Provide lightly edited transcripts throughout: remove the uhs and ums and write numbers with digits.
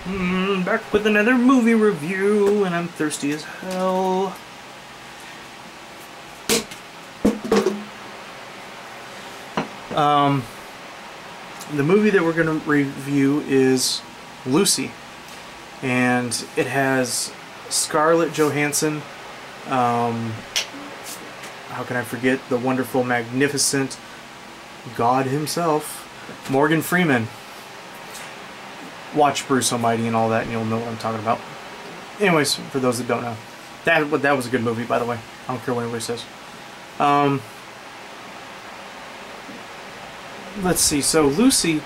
Back with another movie review, and I'm thirsty as hell. The movie that we're going to review is Lucy, and it has Scarlett Johansson. How can I forget the wonderful, magnificent God himself, Morgan Freeman. Watch Bruce Almighty and all that, and you'll know what I'm talking about. Anyways, for those that don't know, that was a good movie, by the way. I don't care what anybody says. Let's see. So Lucy,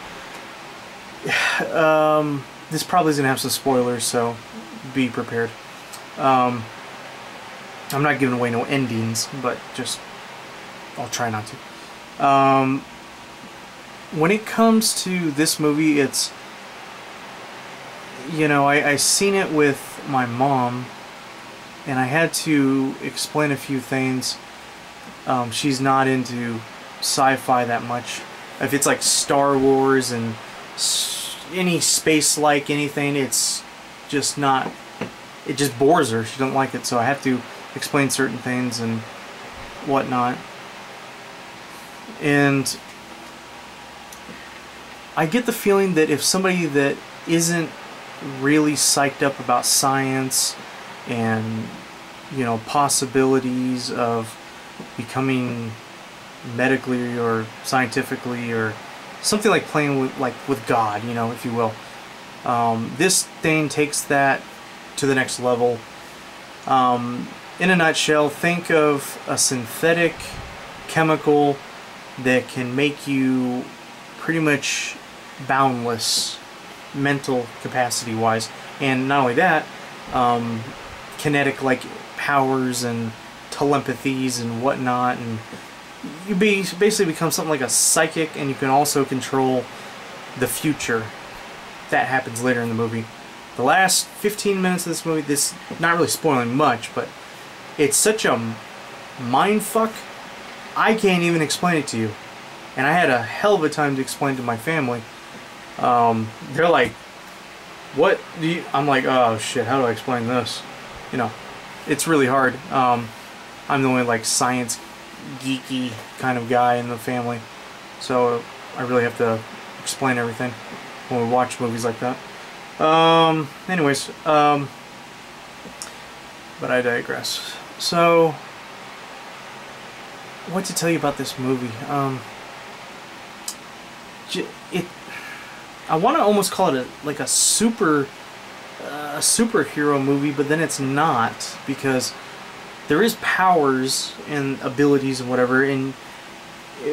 this probably is gonna have some spoilers, so be prepared. I'm not giving away no endings, but just I'll try not to. When it comes to this movie, it's, you know, I seen it with my mom, and I had to explain a few things. She's not into sci-fi that much. If it's like Star Wars and any space-like anything, it's just not, it just bores her. She doesn't like it, so I have to explain certain things and whatnot. And I get the feeling that if somebody that isn't really psyched up about science and, you know, possibilities of becoming medically or scientifically or something like playing with God, you know, if you will, this thing takes that to the next level. In a nutshell, think of a synthetic chemical that can make you pretty much boundless mental capacity wise, and not only that, kinetic like powers and telepathies and whatnot, and you basically become something like a psychic, and you can also control the future. That happens later in the movie. The last 15 minutes of this movie, this not really spoiling much, but it's such a mind fuck, I can't even explain it to you. And I had a hell of a time to explain to my family. They're like, what do you... I'm like, oh shit, how do I explain this? You know, it's really hard. I'm the only like science geeky kind of guy in the family, so I really have to explain everything when we watch movies like that. Anyways, but I digress. So, what to tell you about this movie? I want to almost call it a superhero movie, but then it's not, because there is powers and abilities and whatever, and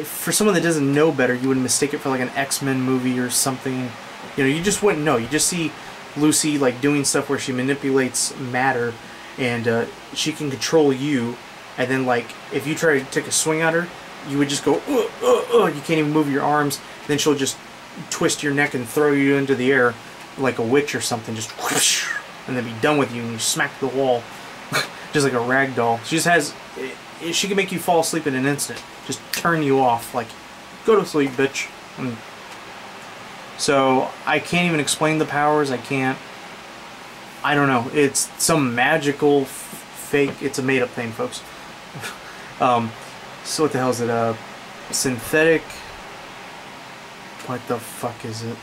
for someone that doesn't know better, you would mistake it for like an X-Men movie or something. You know, you just wouldn't know. You just see Lucy like doing stuff where she manipulates matter, and she can control you, and then like if you try to take a swing at her, you would just go you can't even move your arms. Then she'll just twist your neck and throw you into the air like a witch or something, just whoosh, and then be done with you, and you smack the wall just like a rag doll. She just has, she can make you fall asleep in an instant, just turn you off, like, go to sleep, bitch. And so I can't even explain the powers. I don't know, it's some magical fake, it's a made-up thing, folks. So what the hell is it? Synthetic, what the fuck is it?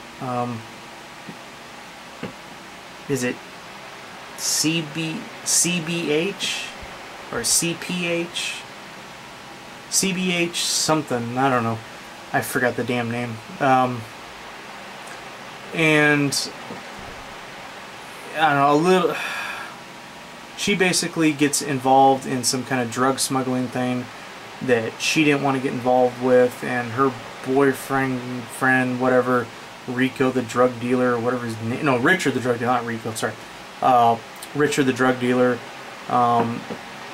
Is it CBH or CPH? CBH something, I don't know. I forgot the damn name. And I don't know, a little. She basically gets involved in some kind of drug smuggling thing that she didn't want to get involved with, and her friend, whatever, Rico the drug dealer, or whatever his name, no, Richard the drug dealer, not Rico, sorry. Richard the drug dealer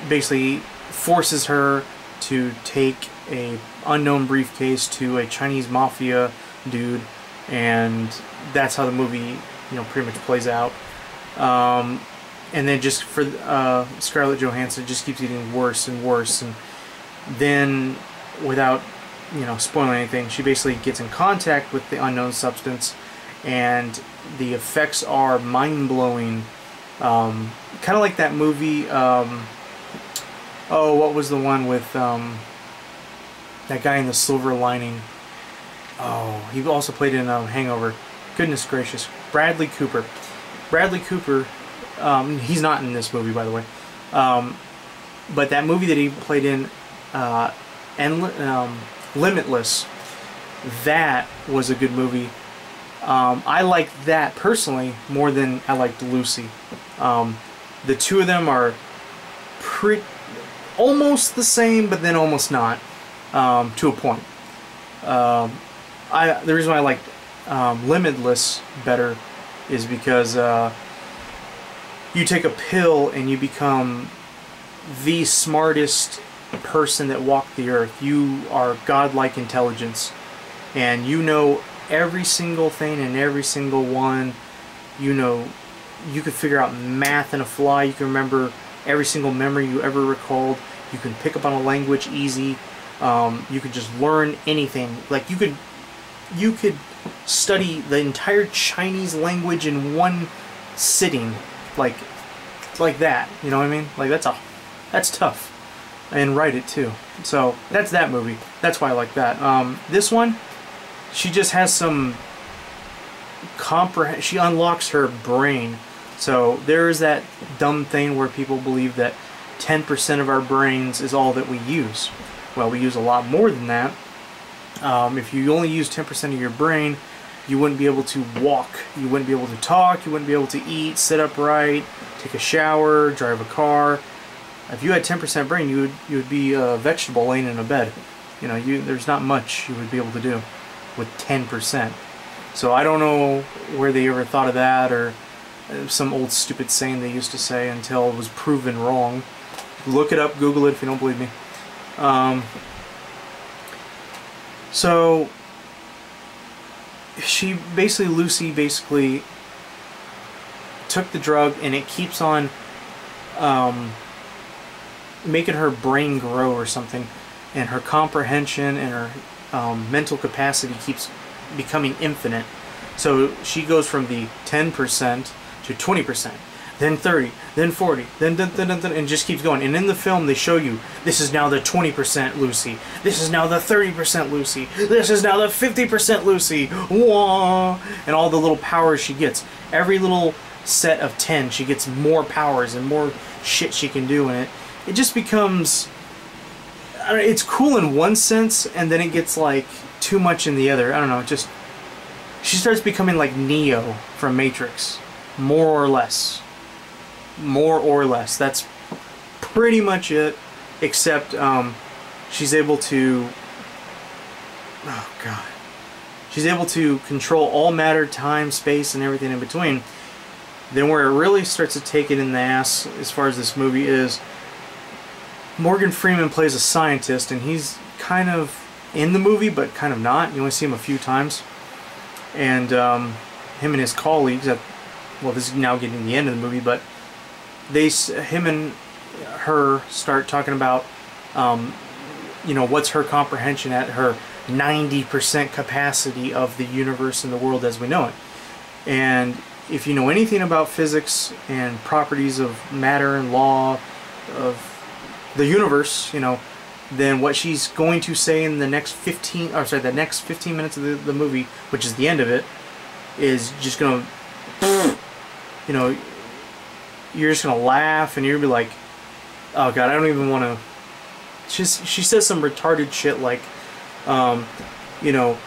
basically forces her to take a unknown briefcase to a Chinese mafia dude, and that's how the movie, you know, pretty much plays out. And then just for Scarlett Johansson, it just keeps getting worse and worse, and then without, you know, spoiling anything, she basically gets in contact with the unknown substance, and the effects are mind-blowing. Kind of like that movie, oh, what was the one with that guy in the silver lining? Oh, he also played in Hangover. Goodness gracious. Bradley Cooper. Bradley Cooper, he's not in this movie, by the way. But that movie that he played in, Limitless, that was a good movie. I liked that personally more than I liked Lucy. The two of them are almost the same, but then almost not, to a point. The reason why I liked Limitless better is because you take a pill and you become the smartest person that walked the earth. You are godlike intelligence, and you know every single thing and every single one. You know, you could figure out math in a fly. You can remember every single memory you ever recalled. You can pick up on a language easy. You could just learn anything. Like you could study the entire Chinese language in one sitting, like that. You know what I mean? Like that's tough. And write it too. So that's that movie. That's why I like that. This one, she just has some she unlocks her brain. So there is that dumb thing where people believe that 10% of our brains is all that we use. Well, we use a lot more than that. If you only use 10% of your brain, you wouldn't be able to walk, you wouldn't be able to talk, you wouldn't be able to eat, sit upright, take a shower, drive a car. If you had 10% brain, you would be a vegetable laying in a bed. You know, there's not much you would be able to do with 10%. So I don't know where they ever thought of that, or some old stupid saying they used to say until it was proven wrong. Look it up, Google it if you don't believe me. So Lucy basically took the drug, and it keeps on making her brain grow or something, and her comprehension and her mental capacity keeps becoming infinite. So she goes from the 10% to 20%, then 30, then 40, then and just keeps going. And in the film they show you, this is now the 20% Lucy, this is now the 30% Lucy, this is now the 50% Lucy, wah! And all the little powers she gets. Every little set of 10, she gets more powers and more shit she can do, and it just becomes, I don't know, it's cool in one sense, and then it gets like too much in the other. I don't know, just she starts becoming like Neo from Matrix, more or less. More or less. That's pretty much it, except she's able to, oh god, she's able to control all matter, time, space, and everything in between. Then where it really starts to take it in the ass as far as this movie is, Morgan Freeman plays a scientist, and he's kind of in the movie, but kind of not. You only see him a few times. And him and his colleagues, well, this is now getting to the end of the movie, but him and her start talking about, you know, what's her comprehension at her 90% capacity of the universe and the world as we know it. And if you know anything about physics and properties of matter and law of the universe, you know, then what she's going to say in the next 15 minutes of the movie, which is the end of it, is just gonna, you know, you're just gonna laugh, and you're gonna be like, oh god, I don't even want to. She says some retarded shit like, you know,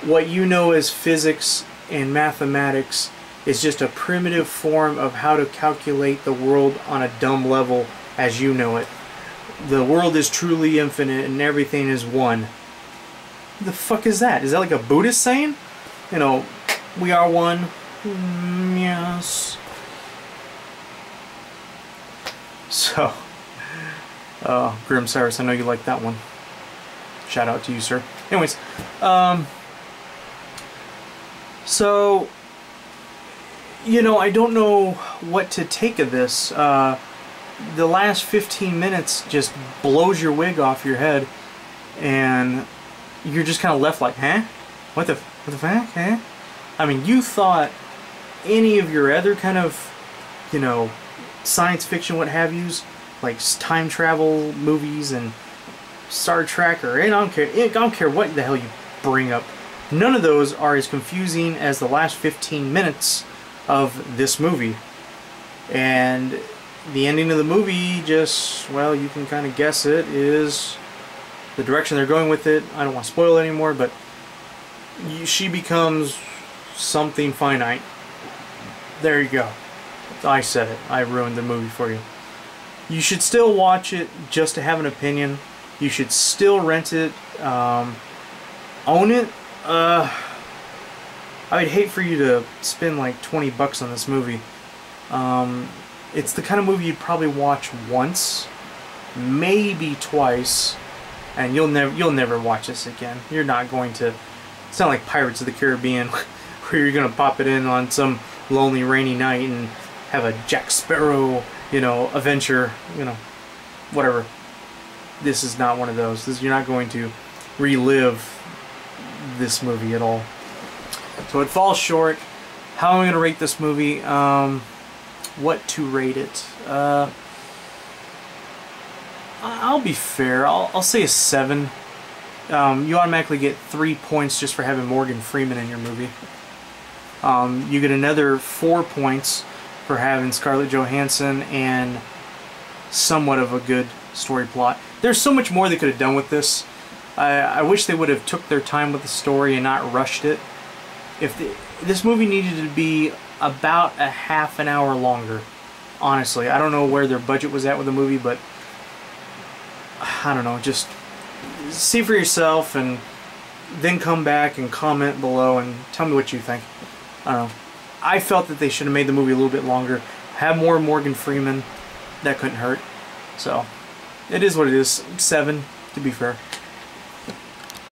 what you know as physics and mathematics is just a primitive form of how to calculate the world on a dumb level as you know it. The world is truly infinite and everything is one. What the fuck is that? Is that like a Buddhist saying? You know, we are one. Yes. So, Grim Cyrus, I know you like that one. Shout out to you, sir. Anyways, so, you know, I don't know what to take of this. The last 15 minutes just blows your wig off your head, and you're just kind of left like, huh? What the fuck, huh? I mean, you thought any of your other kind of, you know, science fiction, what have yous, like time travel movies and Star Trek, or I don't care what the hell you bring up. None of those are as confusing as the last 15 minutes of this movie. And the ending of the movie, just, well, you can kind of guess it, is the direction they're going with it. I don't want to spoil it anymore, but she becomes something finite. There you go. I said it. I ruined the movie for you. You should still watch it just to have an opinion. You should still rent it. Own it. I would hate for you to spend like $20 on this movie. It's the kind of movie you'd probably watch once, maybe twice, and you'll never watch this again. You're not going to. It's not like Pirates of the Caribbean, where you're gonna pop it in on some lonely, rainy night and have a Jack Sparrow, you know, adventure, you know, whatever. This is not one of those. You're not going to relive this movie at all. So it falls short. How am I going to rate this movie? What to rate it? I'll be fair. I'll say a 7. You automatically get 3 points just for having Morgan Freeman in your movie. You get another 4 points for having Scarlett Johansson and somewhat of a good story plot. There's so much more they could have done with this. I wish they would have took their time with the story and not rushed it. This movie needed to be about a half an hour longer. Honestly, I don't know where their budget was at with the movie, but I don't know. Just see for yourself and then come back and comment below and tell me what you think. I don't know. I felt that they should have made the movie a little bit longer. Have more Morgan Freeman. That couldn't hurt. So, it is what it is. 7, to be fair.